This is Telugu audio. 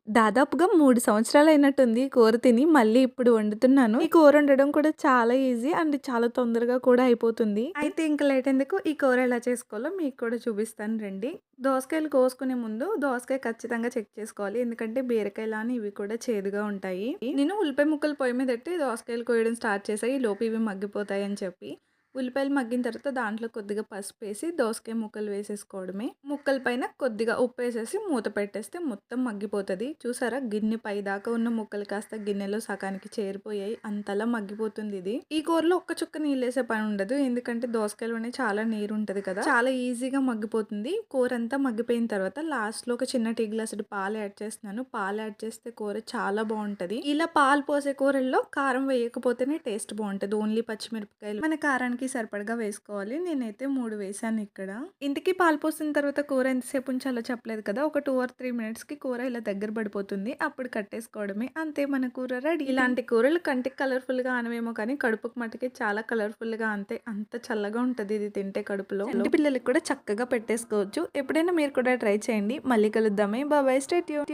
దాదాపుగా 3 సంవత్సరాలయినట్టుంది ఈ కూర తిని. మళ్ళీ ఇప్పుడు వండుతున్నాను. ఈ కూర వండడం కూడా చాలా ఈజీ అండ్ చాలా తొందరగా కూడా అయిపోతుంది. అయితే ఇంక లేట్ ఎందుకు ఈ కూర ఎలా చేసుకోవాలో మీకు కూడా చూపిస్తాను రండి. దోసకాయలు కోసుకునే ముందు దోసకాయ ఖచ్చితంగా చెక్ చేసుకోవాలి. ఎందుకంటే బీరకాయలానే ఇవి కూడా చేదుగా ఉంటాయి. నేను ఉల్లిపాయ ముక్కలు పొయ్యి మీద పెట్టి దోసకాయలు కోయడం స్టార్ట్ చేశాను. ఈలోపు ఇవి మగ్గిపోతాయి అని చెప్పి. ఉల్లిపాయలు మగ్గిన తర్వాత దాంట్లో కొద్దిగా పసుపేసి దోసకాయ ముక్కలు వేసేసుకోవడమే. ముక్కల పైన కొద్దిగా ఉప్పేసేసి మూత పెట్టేస్తే మొత్తం మగ్గిపోతది. చూసారా గిన్నె పైదాకా ఉన్న ముక్కలు కాస్త గిన్నెలో సగానికి చేరిపోయాయి. అంతలా మగ్గిపోతుంది ఇది. ఈ కూరలో ఒక్క చుక్క నీళ్ళేసే పని ఉండదు. ఎందుకంటే దోసకాయలోనే చాలా నీరు ఉంటది కదా! చాలా ఈజీగా మగ్గిపోతుంది. కూర అంతా మగ్గిపోయిన తర్వాత లాస్ట్‌లో ఒక చిన్న టీ గ్లాసుడు పాలు యాడ్ చేస్తున్నాను. పాలు యాడ్ చేస్తే కూర చాలా బావుంటది. ఇలా పాలు పోసే కూరల్లో కారం వేయకపోతేనే టేస్ట్ బావుంటది. ఓన్లీ పచ్చిమిరపకాయలు మన కారానికి సరిపడగా వేసుకోవాలి. నేనైతే 3 వేశాను ఇక్కడ. ఇంతకీ పాలు పోసిన తర్వాత కూర ఎంతసేపు ఉంచాలో చెప్పలేదు కదా! ఒక 2 ఆర్ 3 మినిట్స్‌కి కూర ఇలా దగ్గర పడిపోతుంది. అప్పుడు కట్టేసుకోవడమే. అంతే మన కూర రెడీ. ఇలాంటి కూరలు కంటికి కలర్‌ఫుల్‌గా ఆనవేమో కానీ కడుపుకి మట్టుకి చాలా కలర్‌ఫుల్‌గా అంతే అంత చల్లగా ఉంటది ఇది తింటే కడుపులో. చంటి పిల్లలకి కూడా చక్కగా పెట్టేసుకోవచ్చు. ఎప్పుడైనా మీరు కూడా ట్రై చేయండి. మళ్ళీ కలుద్దామే. Bye bye. Stay tuned.